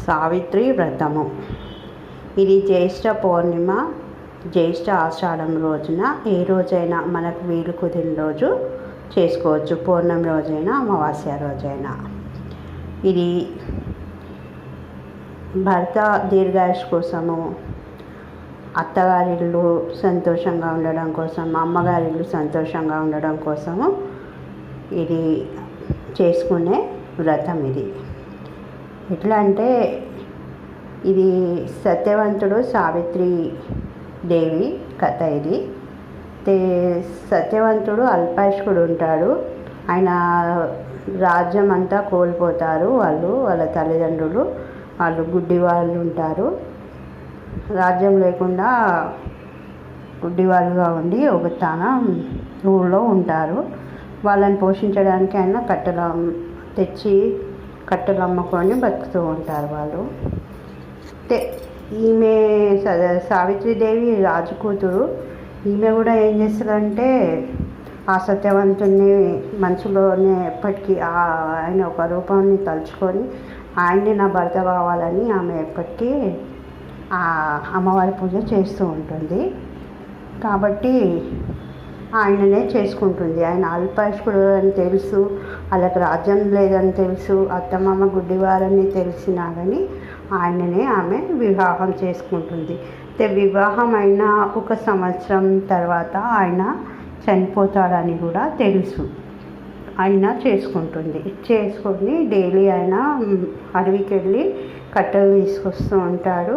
సావిత్రి వ్రతము. ఇది జ్యేష్ఠ పౌర్ణిమ, జ్యేష్ఠ ఆషాఢం రోజున ఏ రోజైనా మనకు వీలు కుదిరిన రోజు చేసుకోవచ్చు. పౌర్ణమి రోజైనా అమావాస్య రోజైనా. ఇది భర్త దీర్ఘాయుష్ కోసము, అత్తగారిళ్ళు సంతోషంగా ఉండడం కోసం, అమ్మగారిళ్ళు సంతోషంగా ఉండడం కోసము ఇది చేసుకునే వ్రతం. ఇది ఎట్లా అంటే, ఇది సత్యవంతుడు సావిత్రి దేవి కథ. ఇది సత్యవంతుడు అల్పాయుష్కుడు ఉంటాడు. ఆయన రాజ్యం అంతా కోల్పోతారు. వాళ్ళ తల్లిదండ్రులు వాళ్ళు గుడ్డి వాళ్ళు ఉంటారు. రాజ్యం లేకుండా గుడ్డివాళ్ళుగా ఉండి ఒక ఊళ్ళో ఉంటారు. వాళ్ళని పోషించడానికి ఆయన కట్టెలు అమ్ముకొని బతుకుతూ ఉంటారు వాళ్ళు. ఈమె సావిత్రీదేవి రాజు కూతురు. ఈమె కూడా ఏం చేస్తుందంటే, ఆ సత్యవంతుని మనసులోనే ఎప్పటికీ ఆయన ఒక రూపాన్ని తలుచుకొని ఆయన్ని నా భర్త కావాలని ఆమె ఎప్పటికీ ఆ అమ్మవారి పూజ చేస్తూ ఉంటుంది. కాబట్టి ఆయననే చేసుకుంటుంది. ఆయన అల్పాయుష్కుడు అని తెలుసు, వాళ్ళకి రాజ్యం లేదని తెలుసు, అత్తమామ గుడ్డివారని తెలిసినా కానీ ఆయననే ఆమె వివాహం చేసుకుంటుంది. వివాహం అయిన ఒక సంవత్సరం తర్వాత ఆయన చనిపోతాడని కూడా తెలుసు. ఆయన చేసుకొని డైలీ ఆయన అడవికి వెళ్ళి కట్టెలు తీసుకొస్తూ ఉంటాడు.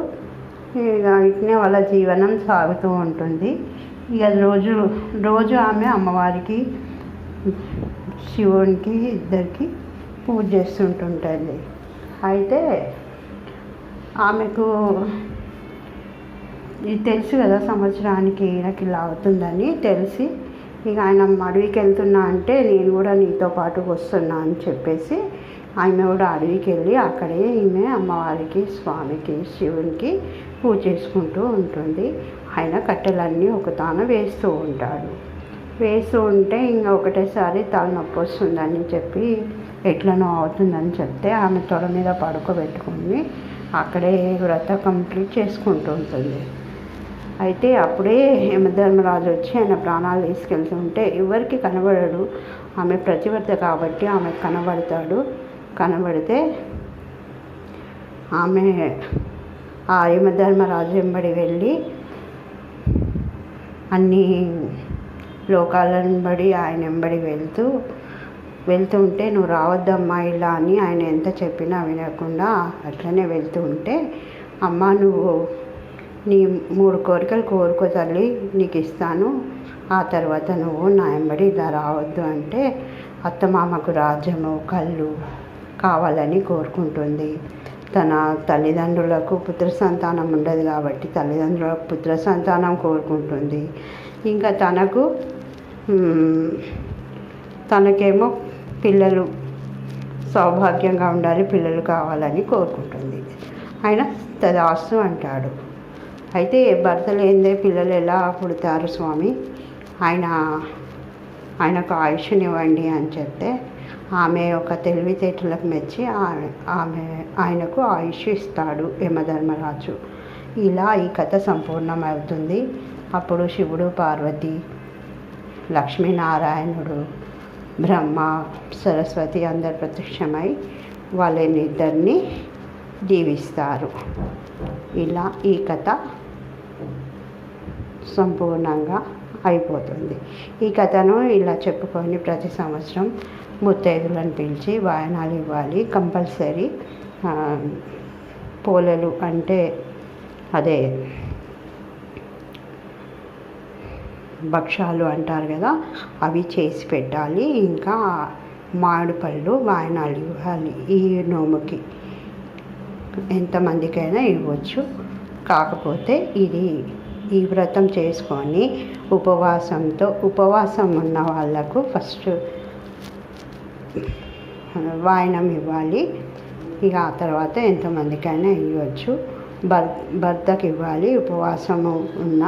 ఇక ఇట్నే వాళ్ళ జీవనం సాగుతూ ఉంటుంది. ఇక రోజు ఆమె అమ్మవారికి, శివునికి ఇద్దరికి పూజ చేస్తుంటుంది. అయితే ఆమెకు ఇది తెలుసు కదా, సంవత్సరానికి నాకు ఇలా అవుతుందని తెలిసి, ఇక ఆయన అడవికి వెళ్తున్నా అంటే నేను కూడా నీతో పాటు వస్తున్నా అని చెప్పేసి ఆమె కూడా అడవికి వెళ్ళి అక్కడే ఈమె అమ్మవారికి, స్వామికి, శివునికి పూజ చేసుకుంటూ ఉంటుంది. ఆయన కట్టెలన్నీ వేస్తూ ఉంటాడు. వేస్తూ ఉంటే ఇంకా ఒకటేసారి తలనొప్పి వస్తుందని చెప్పి, ఎట్లనో అవుతుందని చెప్తే ఆమె తొడ మీద పడుకోబెట్టుకుని అక్కడే వ్రత కంప్లీట్ చేసుకుంటూ ఉంటుంది. అయితే అప్పుడే యమధర్మరాజు వచ్చి ఆయన ప్రాణాలు తీసుకెళ్తుంటే ఎవరికి కనబడడు. ఆమె ప్రతివ్రత కాబట్టి ఆమె కనబడితే ఆమె ఆ యమధర్మరాజు వెంబడి వెళ్ళి అన్ని లోకాలను బడి ఆయన వెంబడి వెళ్తుంటే నువ్వు రావద్దమ్మా ఇలా అని ఆయన ఎంత చెప్పినా వినకుండా అట్లనే వెళ్తూ ఉంటే, అమ్మ నువ్వు నీ 3 కోరికలు కోరుకో తల్లి, నీకు ఇస్తాను, ఆ తర్వాత నువ్వు నా వెంబడి ఇలా రావద్దు అంటే, అత్తమామకు రాజ్యము, కళ్ళు కావాలని కోరుకుంటుంది. తన తల్లిదండ్రులకు పుత్ర సంతానం ఉండదు కాబట్టి తల్లిదండ్రులకు పుత్ర సంతానం కోరుకుంటుంది. ఇంకా తనకేమో పిల్లలు సౌభాగ్యంగా ఉండాలి, పిల్లలు కావాలని కోరుకుంటుంది. ఆయన తదాస్తు అంటాడు. అయితే భర్త లేనిదే పిల్లలు ఎలా పుడతారు స్వామి, ఆయనకు ఆయుష్నివ్వండి అని చెప్తే, ఆమె ఒక తెలివితేటలకు మెచ్చి ఆయనకు ఆయుష్ ఇస్తాడు యమధర్మరాజు. ఇలా ఈ కథ సంపూర్ణమవుతుంది. అప్పుడు శివుడు, పార్వతి, లక్ష్మీనారాయణుడు, బ్రహ్మ, సరస్వతి అందరు ప్రత్యక్షమై వాళ్ళనిద్దరిని దీవిస్తారు. ఇలా ఈ కథ సంపూర్ణంగా అయిపోతుంది. ఈ కథను ఇలా చెప్పుకొని ప్రతి సంవత్సరం ముత్తైదులను పిలిచి వాయనాలు ఇవ్వాలి. కంపల్సరీ పోలలు అంటే అదే భక్షాలు అంటారు కదా, అవి చేసి పెట్టాలి. ఇంకా మామిడి పళ్ళు వాయనాలు ఇవ్వాలి. ఈ నోముకి ఎంతమందికైనా ఇవ్వచ్చు. కాకపోతే ఈ వ్రతం చేసుకొని ఉపవాసం ఉన్న వాళ్ళకు ఫస్ట్ వాయనం ఇవ్వాలి. ఇక ఆ తర్వాత ఎంతమందికైనా ఇవ్వచ్చు. భర్తకి ఇవ్వాలి, ఉపవాసము ఉన్న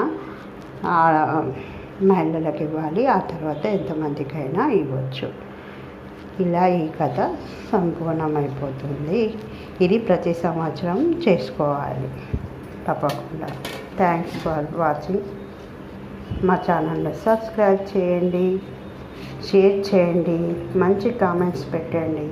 మహిళలకు ఇవ్వాలి. ఆ తర్వాత ఎంతమందికైనా ఇవ్వచ్చు. ఇలా ఈ కథ సంపూర్ణమైపోతుంది. ఇది ప్రతి సంవత్సరం చేసుకోవాలి తప్పకుండా. Thanks for watching. మా ఛానల్ని సబ్స్క్రైబ్ చేయండి, షేర్ చేయండి, మంచి కామెంట్స్ పెట్టండి.